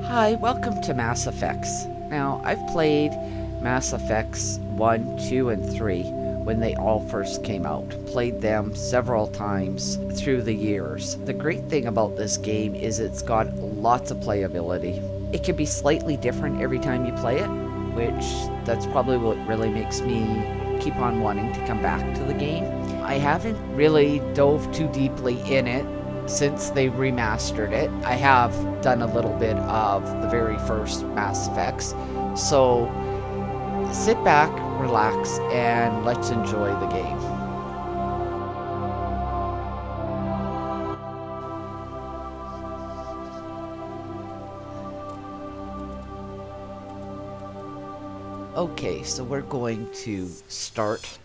Hi, welcome to Mass Effects. Now, I've played Mass Effects 1, 2, and 3 when they all first came out. Played them several times through the years. The great thing about this game is it's got lots of playability. It can be slightly different every time you play it, which that's probably what really makes me keep on wanting to come back to the game. I haven't really dove too deeply in it since they remastered it. I have done a little bit of the very first Mass Effects. So sit back, relax, and let's enjoy the game. Okay, so we're going to start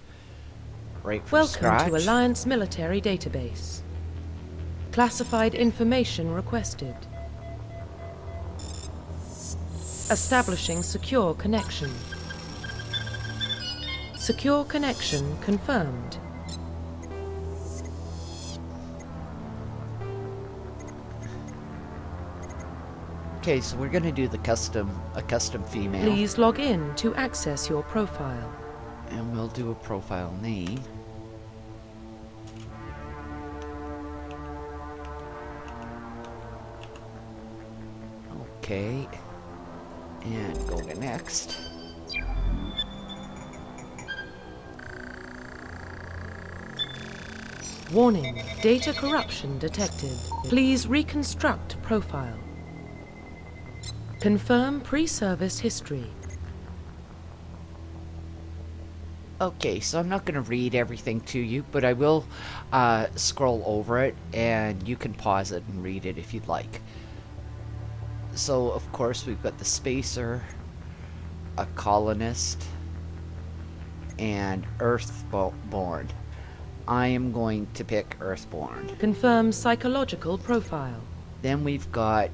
right from Welcome scratch. to Alliance Military Database. Classified information requested. Establishing secure connection. Secure connection confirmed. Okay, so we're going to do a custom female. Please log in to access your profile. And we'll do a profile name. Okay. And go to next. Warning, data corruption detected. Please reconstruct profile. Confirm pre-service history. Okay, so I'm not going to read everything to you, but I will scroll over it, and you can pause it and read it if you'd like. So, of course, we've got the spacer, a colonist, and Earthborn. I am going to pick Earthborn. Confirm psychological profile. Then we've got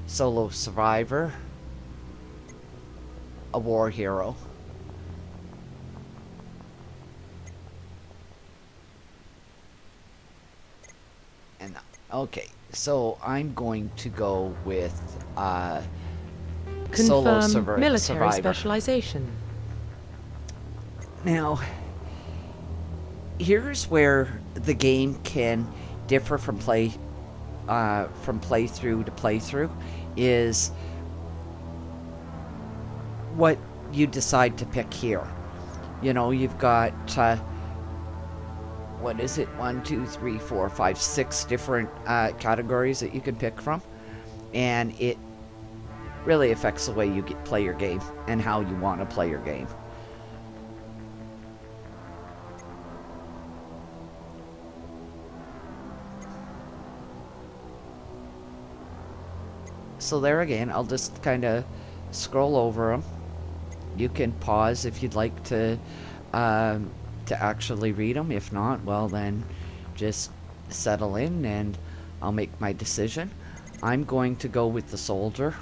solo survivor, a war hero. And okay, so I'm going to go with solo Confirm military survivor. specialization. Now, here's where the game can differ from playthrough to playthrough, is what you decide to pick here. You know, you've got what is it? 1, 2, 3, 4, 5, 6 different categories that you can pick from, and it really affects the way you play your game and how you want to play your game. So there again, I'll just kind of scroll over them. You can pause if you'd like to actually read them. If not, well then just settle in and I'll make my decision. I'm going to go with the soldier.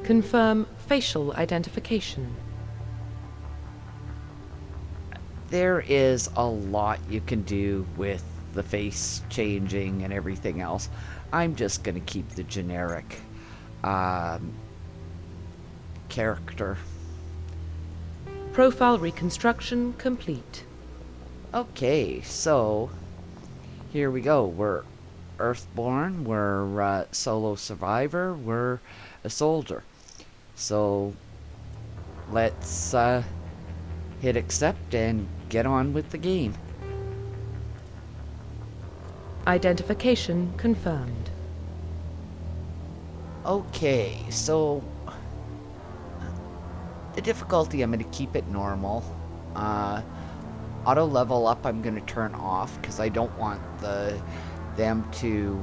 Confirm facial identification. There is a lot you can do with the face changing and everything else. I'm just going to keep the generic character. Profile reconstruction complete. Okay, so here we go. We're Earthborn, we're solo survivor, we're a soldier. So let's hit accept and get on with the game. Identification confirmed. Okay, so the difficulty, I'm going to keep it normal. Auto level up I'm going to turn off because I don't want them to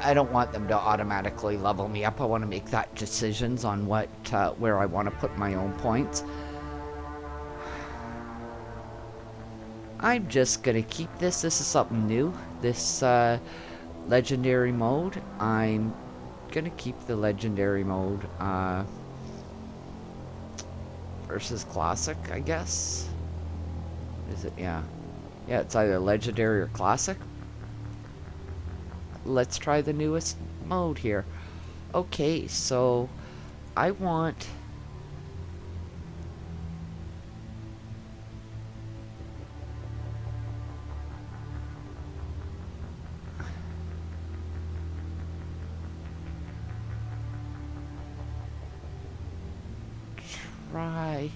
I don't want them to automatically level me up. I want to make that decisions on what where I want to put my own points. I'm just gonna keep this. This is something new. This legendary mode. I'm gonna keep the legendary mode versus classic, I guess. Is it? Yeah. Yeah, it's either legendary or classic. let's try the newest mode here. Okay, so I want... try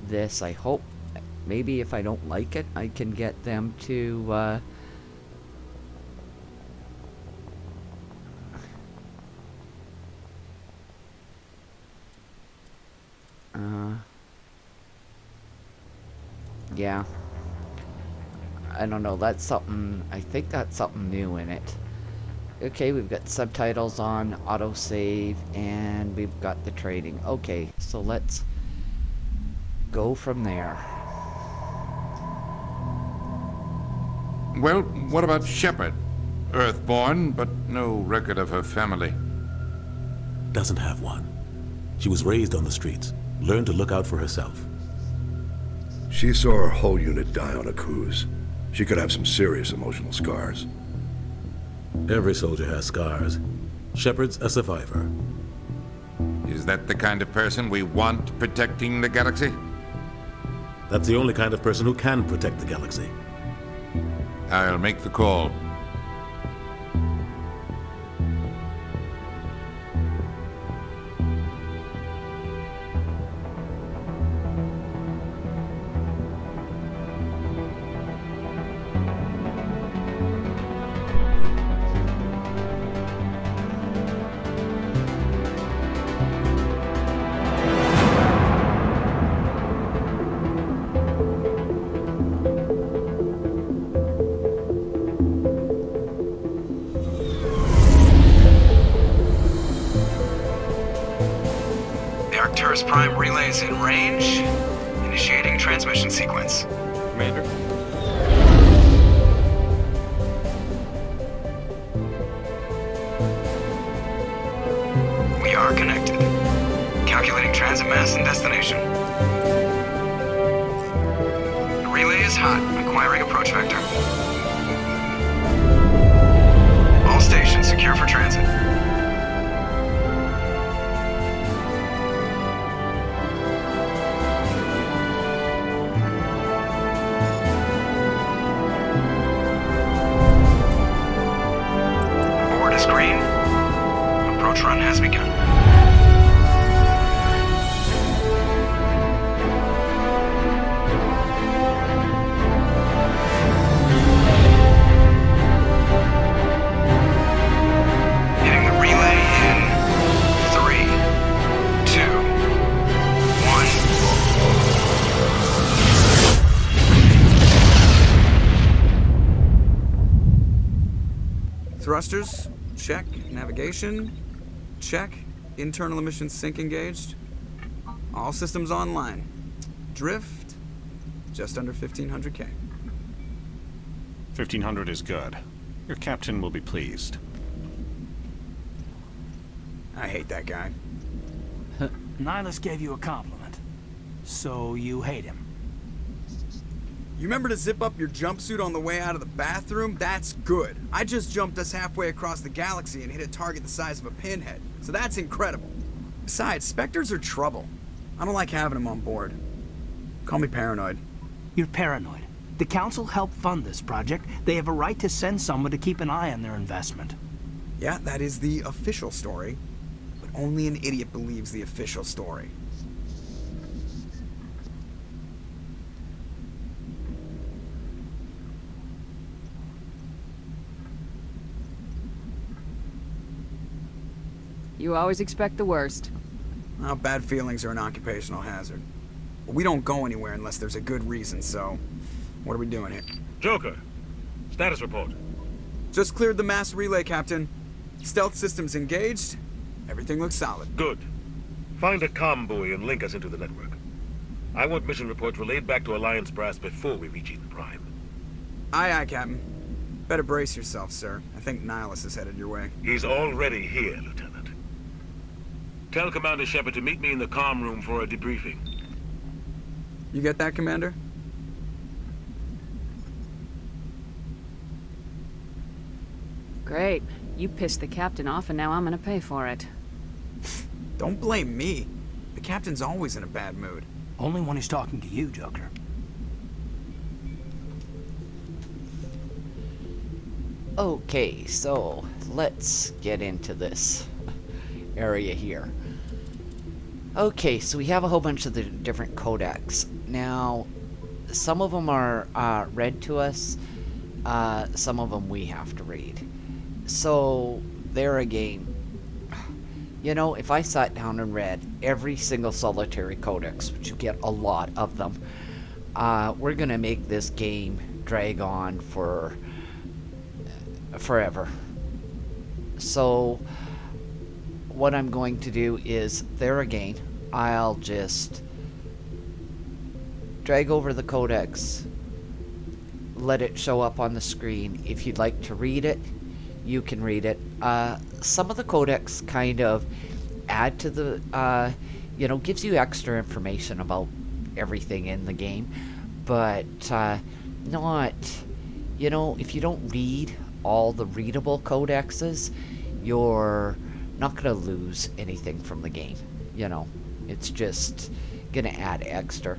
this. I hope maybe if I don't like it, I can get them to yeah. I don't know, that's something, I think that's something new in it. Okay, we've got subtitles on, autosave, and we've got the trading. Okay, so let's go from there. Well, what about Shepard? Earthborn, but no record of her family. Doesn't have one. She was raised on the streets, learned to look out for herself. She saw her whole unit die on a cruise. She could have some serious emotional scars. Every soldier has scars. Shepard's a survivor. Is that the kind of person we want protecting the galaxy? That's the only kind of person who can protect the galaxy. I'll make the call. Prime relays in range. Initiating transmission sequence. Commander? We are connected. Calculating transit mass and destination. The relay is hot. Acquiring approach vector. All stations secure for transit. Run has begun. Hitting the relay in 3, 2, 1. Thrusters, check. Navigation, check. Internal emissions sync engaged. All systems online. Drift, just under 1,500K. 1,500 is good. Your captain will be pleased. I hate that guy. Nihilus gave you a compliment. So you hate him. You remember to zip up your jumpsuit on the way out of the bathroom? That's good. I just jumped us halfway across the galaxy and hit a target the size of a pinhead. So that's incredible. Besides, Spectres are trouble. I don't like having them on board. Call me paranoid. You're paranoid. The Council helped fund this project. They have a right to send someone to keep an eye on their investment. Yeah, that is the official story. But only an idiot believes the official story. You always expect the worst. Well, bad feelings are an occupational hazard. But we don't go anywhere unless there's a good reason, so... What are we doing here? Joker, status report. Just cleared the mass relay, Captain. Stealth systems engaged. Everything looks solid. Good. Find a comm buoy and link us into the network. I want mission reports relayed back to Alliance Brass before we reach Eden Prime. Aye, aye, Captain. Better brace yourself, sir. I think Nihilus is headed your way. He's already here, Lieutenant. Tell Commander Shepard to meet me in the comm room for a debriefing. You get that, Commander? Great. You pissed the captain off and now I'm gonna pay for it. Don't blame me. The captain's always in a bad mood. Only when he's talking to you, Joker. Okay, so let's get into this area here. Okay, so we have a whole bunch of the different codecs. Now, some of them are read to us, some of them we have to read. So, there again, you know, if I sat down and read every single solitary codex, which you get a lot of them, we're going to make this game drag on for forever. So, what I'm going to do is, there again, I'll just drag over the codex, let it show up on the screen. If you'd like to read it, you can read it. Some of the codex kind of add to the, you know, gives you extra information about everything in the game, but not, you know, if you don't read all the readable codexes, you're not going to lose anything from the game. You know, it's just going to add extra.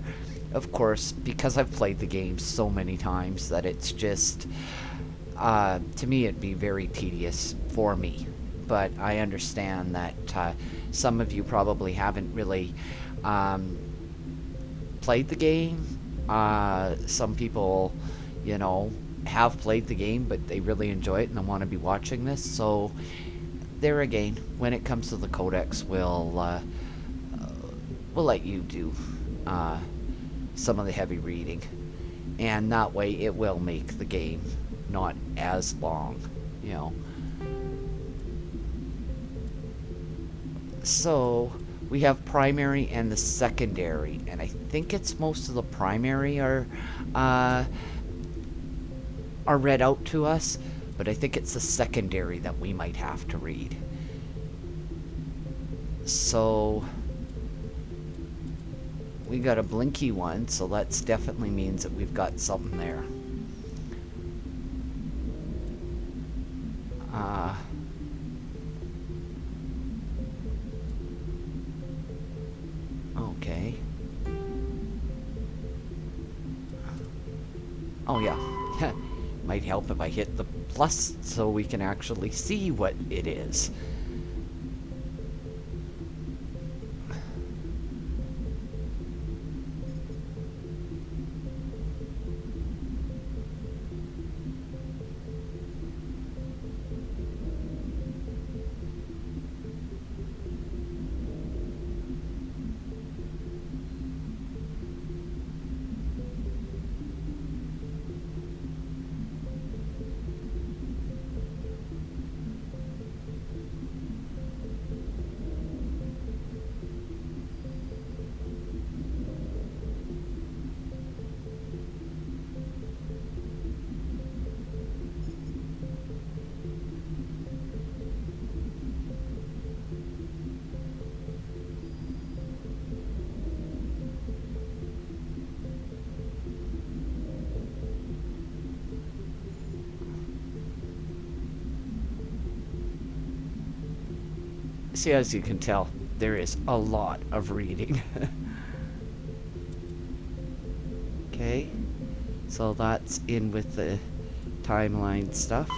Of course, because I've played the game so many times that it's just, to me, it'd be very tedious for me. But I understand that some of you probably haven't really played the game. Some people, you know, have played the game, but they really enjoy it and they want to be watching this. So, there again, when it comes to the codex, we'll let you do some of the heavy reading, and that way it will make the game not as long, you know. So we have primary and the secondary, and I think it's most of the primary are read out to us, but I think it's the secondary that we might have to read. So we got a blinky one, so that definitely means that we've got something there. Okay. Oh yeah, might help if I hit the plus so we can actually see what it is. See, as you can tell, there is a lot of reading. Okay, so that's in with the timeline stuff.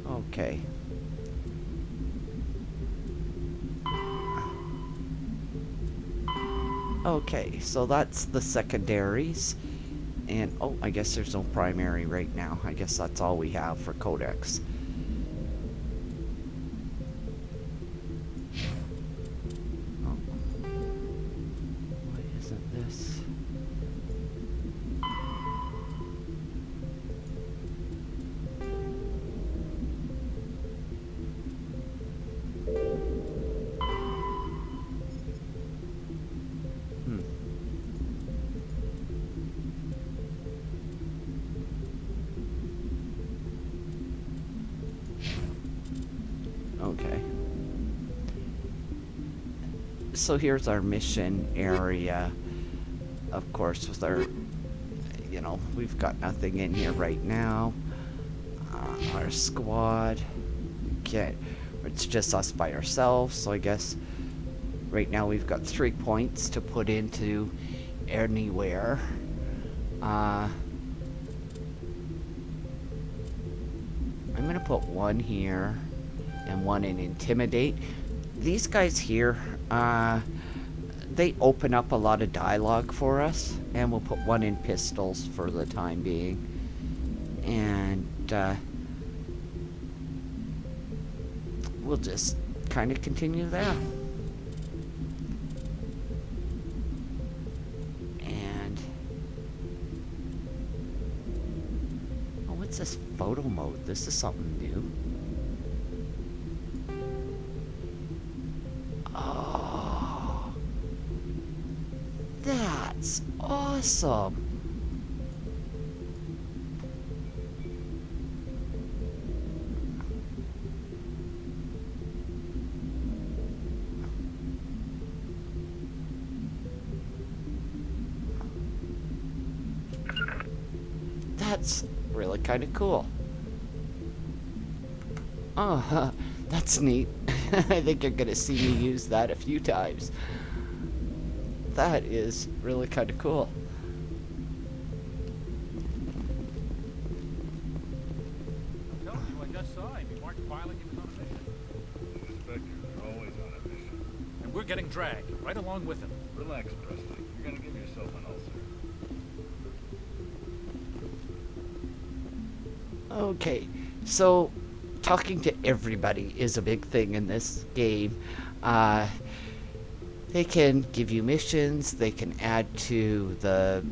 Okay. Okay, so that's the secondaries. And, oh, I guess there's no primary right now. I guess that's all we have for codex. Oh. Why isn't this? Okay. So here's our mission area. Of course, with our, we've got nothing in here right now. Our squad. It's just us by ourselves, so I guess right now we've got 3 points to put into anywhere. I'm gonna put 1 here and 1 in Intimidate. These guys here, they open up a lot of dialogue for us, and we'll put 1 in Pistols for the time being. And we'll just kind of continue there. And what's this photo mode? This is something new. Oh, that's awesome. That's really kind of cool. Oh, that's neat. I think you're gonna see me use that a few times. That is really kind of cool. I told you, I just saw him. He marked filing he was on a mission. Inspectors are always on a mission. And we're getting dragged, right along with him. Relax, Presley. You're gonna give yourself an ulcer. Okay, so talking to everybody is a big thing in this game. They can give you missions. They can add to the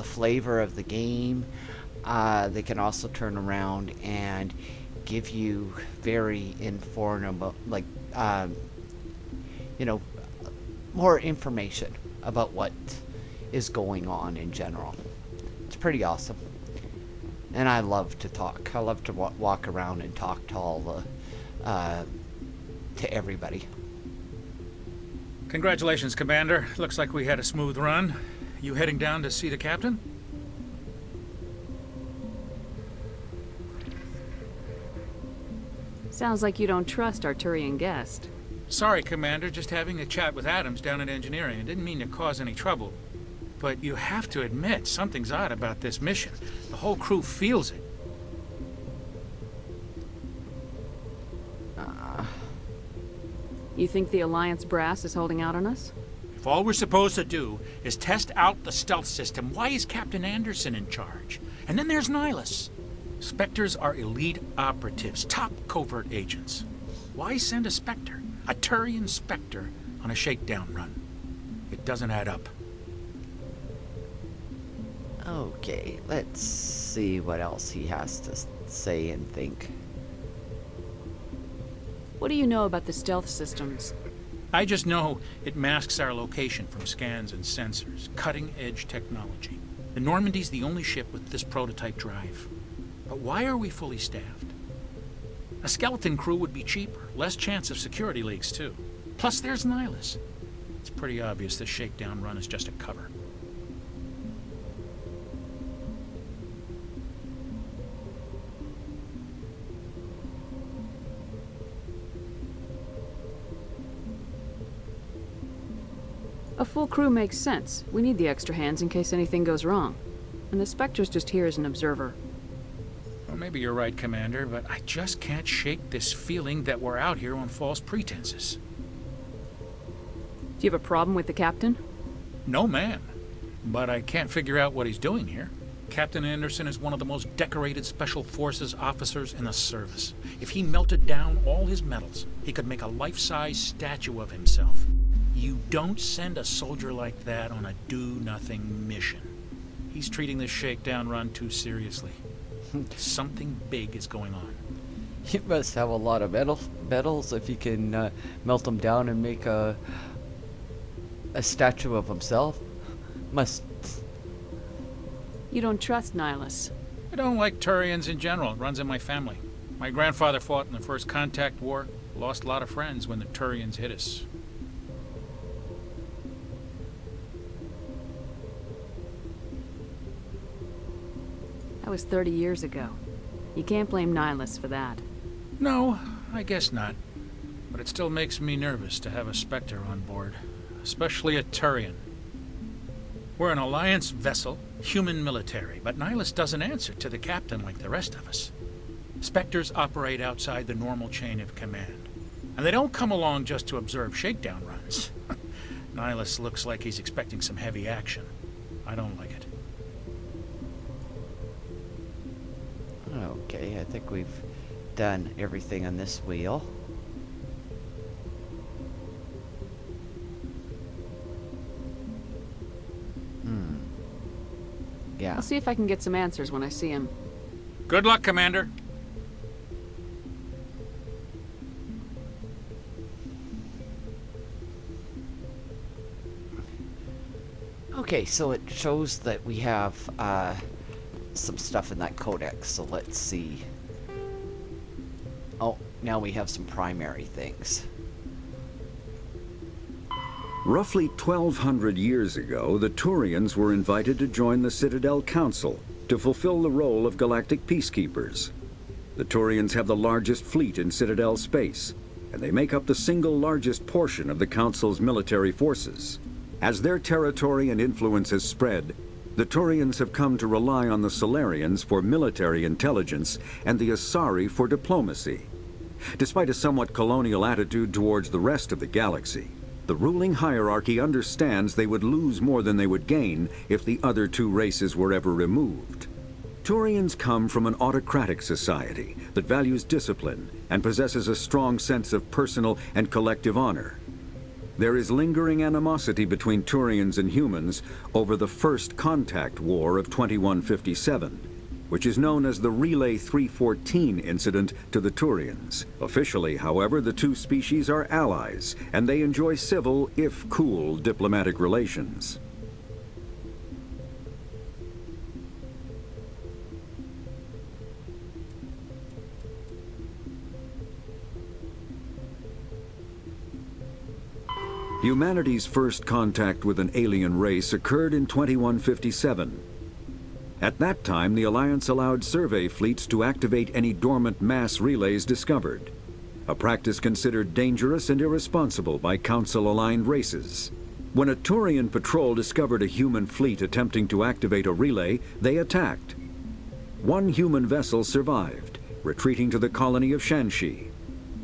flavor of the game. They can also turn around and give you very informative, like more information about what is going on in general. It's pretty awesome. And I love to talk. I love to walk around and talk to all the, to everybody. Congratulations, Commander. Looks like we had a smooth run. You heading down to see the captain? Sounds like you don't trust our Turian guest. Sorry, Commander. Just having a chat with Adams down at engineering. I didn't mean to cause any trouble. But you have to admit, something's odd about this mission. The whole crew feels it. You think the Alliance brass is holding out on us? If all we're supposed to do is test out the stealth system, why is Captain Anderson in charge? And then there's Nihilus. Spectres are elite operatives, top covert agents. Why send a Spectre, a Turian Spectre, on a shakedown run? It doesn't add up. Okay, let's see what else he has to say and think. What do you know about the stealth systems? I just know it masks our location from scans and sensors. Cutting-edge technology. The Normandy's the only ship with this prototype drive. But why are we fully staffed? A skeleton crew would be cheaper. Less chance of security leaks, too. Plus, there's Nihilus. It's pretty obvious this shakedown run is just a cover. A full crew makes sense. We need the extra hands in case anything goes wrong. And the Spectre's just here as an observer. Well, maybe you're right, Commander, but I just can't shake this feeling that we're out here on false pretenses. Do you have a problem with the captain? No, ma'am. But I can't figure out what he's doing here. Captain Anderson is one of the most decorated Special Forces officers in the service. If he melted down all his medals, he could make a life-size statue of himself. You don't send a soldier like that on a do-nothing mission. He's treating this shakedown run too seriously. Something big is going on. He must have a lot of medals if he can melt them down and make a statue of himself. Must. You don't trust Nihilus? I don't like Turians in general. It runs in my family. My grandfather fought in the First Contact War, lost a lot of friends when the Turians hit us. That was 30 years ago. You can't blame Nihilus for that. No, I guess not. But it still makes me nervous to have a Spectre on board, especially a Turian. We're an Alliance vessel, human military, but Nihilus doesn't answer to the captain like the rest of us. Spectres operate outside the normal chain of command, and they don't come along just to observe shakedown runs. Nihilus looks like he's expecting some heavy action. I don't like it. Okay, I think we've done everything on this wheel. Yeah. I'll see if I can get some answers when I see him. Good luck, Commander. Okay, so it shows that we have some stuff in that codex, so let's see. Oh, now we have some primary things. Roughly 1,200 years ago, the Turians were invited to join the Citadel Council to fulfill the role of galactic peacekeepers. The Turians have the largest fleet in Citadel space, and they make up the single largest portion of the Council's military forces. As their territory and influence has spread, the Turians have come to rely on the Solarians for military intelligence and the Asari for diplomacy. Despite a somewhat colonial attitude towards the rest of the galaxy, the ruling hierarchy understands they would lose more than they would gain if the other two races were ever removed. Turians come from an autocratic society that values discipline and possesses a strong sense of personal and collective honor. There is lingering animosity between Turians and humans over the First Contact War of 2157, which is known as the Relay 314 incident to the Turians. Officially, however, the two species are allies, and they enjoy civil, if cool, diplomatic relations. Humanity's first contact with an alien race occurred in 2157. At that time, the Alliance allowed survey fleets to activate any dormant mass relays discovered, a practice considered dangerous and irresponsible by Council-aligned races. When a Turian patrol discovered a human fleet attempting to activate a relay, they attacked. One human vessel survived, retreating to the colony of Shanxi.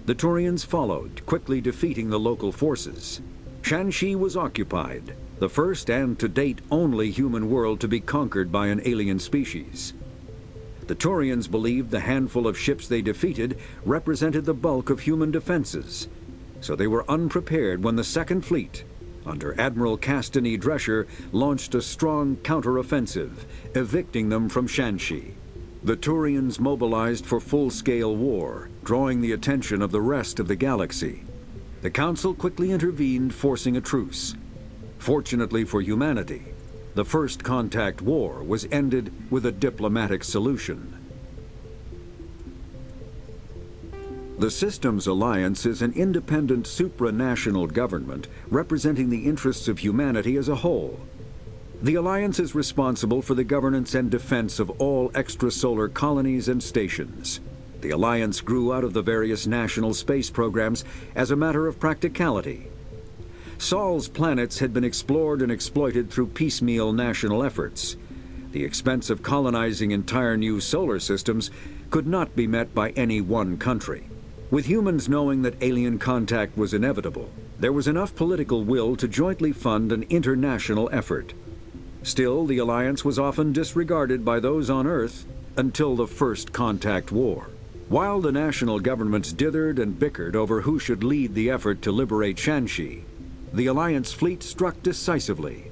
The Turians followed, quickly defeating the local forces. Shanxi was occupied, the first and to date only human world to be conquered by an alien species. The Turians believed the handful of ships they defeated represented the bulk of human defenses, so they were unprepared when the Second Fleet, under Admiral Castany Drescher, launched a strong counteroffensive, evicting them from Shanxi. The Turians mobilized for full-scale war, drawing the attention of the rest of the galaxy. The Council quickly intervened, forcing a truce. Fortunately for humanity, the First Contact War was ended with a diplomatic solution. The Systems Alliance is an independent supranational government representing the interests of humanity as a whole. The Alliance is responsible for the governance and defense of all extrasolar colonies and stations. The Alliance grew out of the various national space programs as a matter of practicality. Sol's planets had been explored and exploited through piecemeal national efforts. The expense of colonizing entire new solar systems could not be met by any one country. With humans knowing that alien contact was inevitable, there was enough political will to jointly fund an international effort. Still, the Alliance was often disregarded by those on Earth until the First Contact War. While the national governments dithered and bickered over who should lead the effort to liberate Shanxi, the Alliance fleet struck decisively.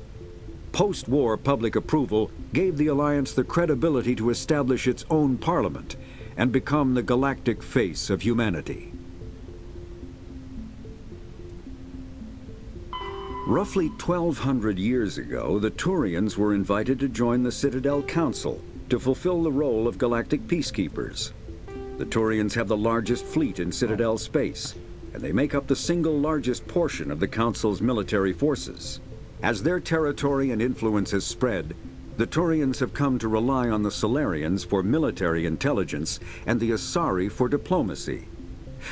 Post-war public approval gave the Alliance the credibility to establish its own parliament and become the galactic face of humanity. Roughly 1,200 years ago, the Turians were invited to join the Citadel Council to fulfill the role of galactic peacekeepers. The Turians have the largest fleet in Citadel space, and they make up the single largest portion of the Council's military forces. As their territory and influence has spread, the Turians have come to rely on the Solarians for military intelligence and the Asari for diplomacy.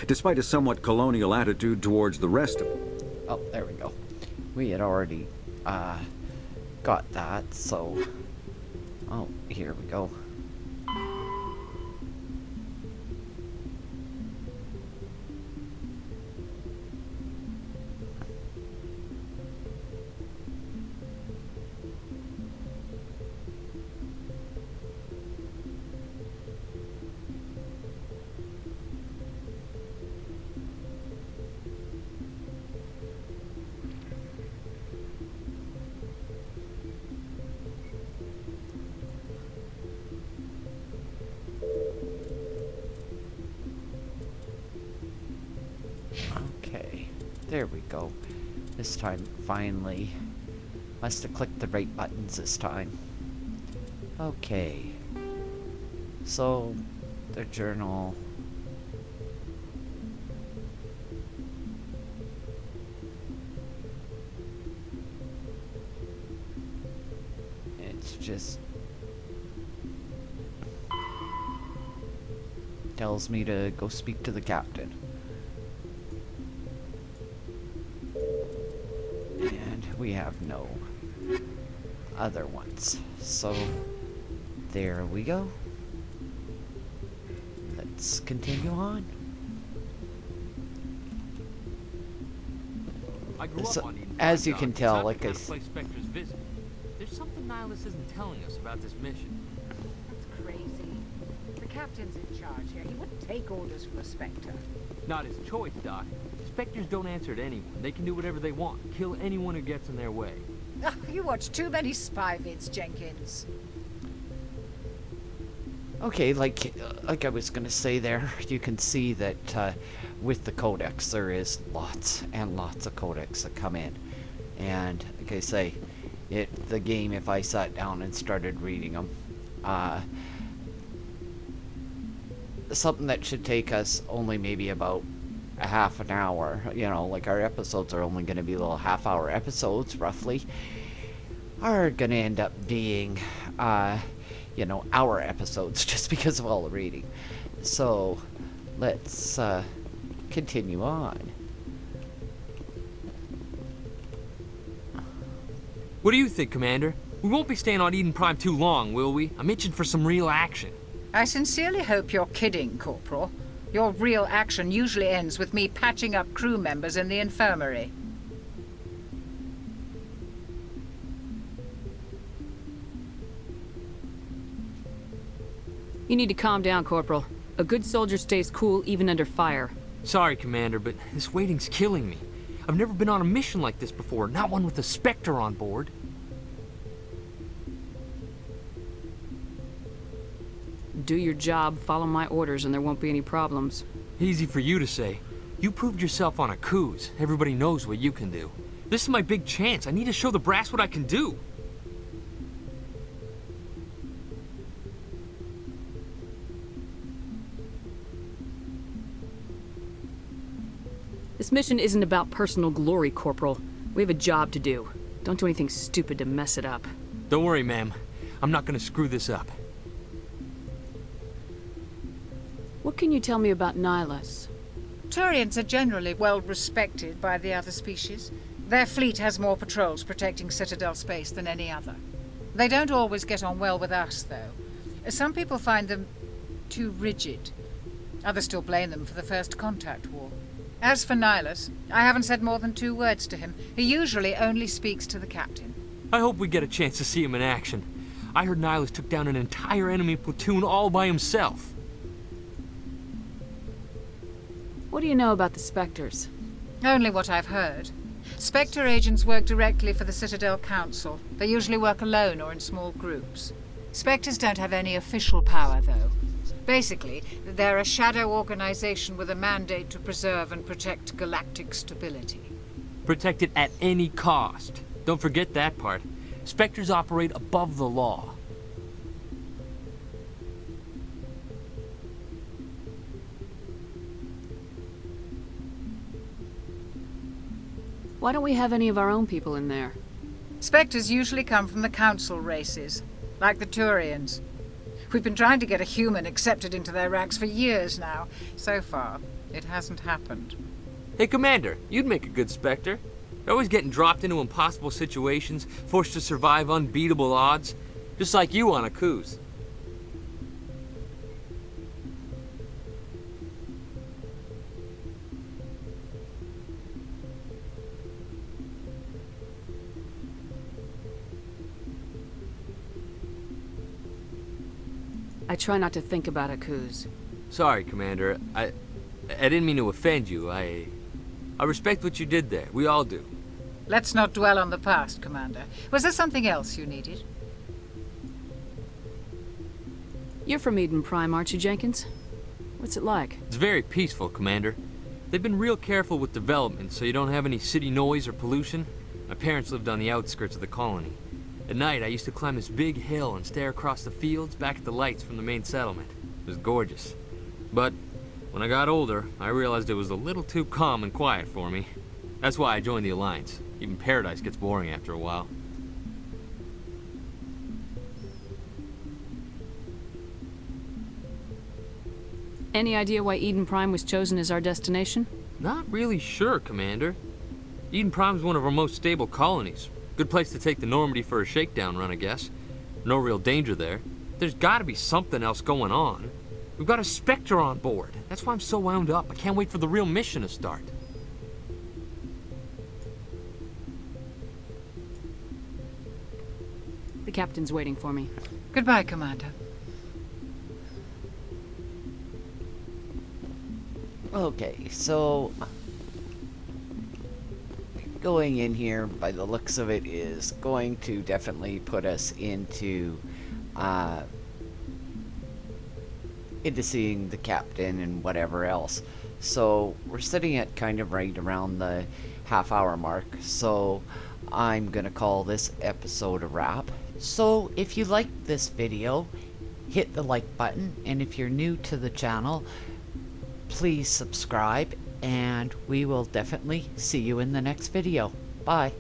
Despite a somewhat colonial attitude towards the rest of them. Oh, there we go. We had already got that, so... Oh, here we go. Okay, there we go. This time, finally. Must have clicked the right buttons this time. Okay. So, the journal. It's just tells me to go speak to the captain. And we have no other ones. So there we go. Let's continue on. I grew So, up on Eden as you Prime, can Doc. tell, It's not like the I kind of place Spectre's visit. There's something Nihilus isn't telling us about this mission. That's crazy. The captain's in charge here. He wouldn't take orders from a Spectre. Not his choice, Doc. Spectres don't answer to anyone. They can do whatever they want. Kill anyone who gets in their way. Oh, you watch too many spy vids, Jenkins. Okay, like I was gonna say there, you can see that with the codex there is lots and lots of codex that come in, and like I say, the game, if I sat down and started reading them, something that should take us only maybe about a half an hour, you know, like our episodes are only going to be little half-hour episodes roughly, are going to end up being you know, hour episodes just because of all the reading. So let's continue on. What do you think, Commander? We won't be staying on Eden Prime too long, will we? I'm itching for some real action. I sincerely hope you're kidding, Corporal. Your real action usually ends with me patching up crew members in the infirmary. You need to calm down, Corporal. A good soldier stays cool even under fire. Sorry, Commander, but this waiting's killing me. I've never been on a mission like this before, not one with a Spectre on board. Do your job, follow my orders, and there won't be any problems. Easy for you to say. You proved yourself on a cruise. Everybody knows what you can do. This is my big chance. I need to show the brass what I can do. This mission isn't about personal glory, Corporal. We have a job to do. Don't do anything stupid to mess it up. Don't worry, ma'am. I'm not gonna screw this up. What can you tell me about Nihilus? Turians are generally well respected by the other species. Their fleet has more patrols protecting Citadel space than any other. They don't always get on well with us, though. Some people find them too rigid. Others still blame them for the First Contact War. As for Nihilus, I haven't said more than 2 words to him. He usually only speaks to the captain. I hope we get a chance to see him in action. I heard Nihilus took down an entire enemy platoon all by himself. What do you know about the Spectres? Only what I've heard. Spectre agents work directly for the Citadel Council. They usually work alone or in small groups. Spectres don't have any official power, though. Basically, they're a shadow organization with a mandate to preserve and protect galactic stability. Protect it at any cost. Don't forget that part. Spectres operate above the law. Why don't we have any of our own people in there? Spectres usually come from the council races, like the Turians. We've been trying to get a human accepted into their ranks for years now. So far, it hasn't happened. Hey, Commander, you'd make a good Spectre. You're always getting dropped into impossible situations, forced to survive unbeatable odds, just like you on a cruise. I try not to think about it, Kuz. Sorry, Commander. I didn't mean to offend you. I respect what you did there. We all do. Let's not dwell on the past, Commander. Was there something else you needed? You're from Eden Prime, aren't you, Jenkins? What's it like? It's very peaceful, Commander. They've been real careful with development, so you don't have any city noise or pollution. My parents lived on the outskirts of the colony. At night, I used to climb this big hill and stare across the fields back at the lights from the main settlement. It was gorgeous. But when I got older, I realized it was a little too calm and quiet for me. That's why I joined the Alliance. Even Paradise gets boring after a while. Any idea why Eden Prime was chosen as our destination? Not really sure, Commander. Eden Prime's one of our most stable colonies. Good place to take the Normandy for a shakedown run, I guess. No real danger there. There's gotta be something else going on. We've got a Spectre on board. That's why I'm so wound up. I can't wait for the real mission to start. The captain's waiting for me. Goodbye, Commander. Okay, so going in here, by the looks of it, is going to definitely put us into seeing the captain and whatever else. So we're sitting at kind of right around the half-hour mark, so I'm gonna call this episode a wrap. So if you liked this video, hit the like button, and if you're new to the channel, please subscribe, and we will definitely see you in the next video. Bye.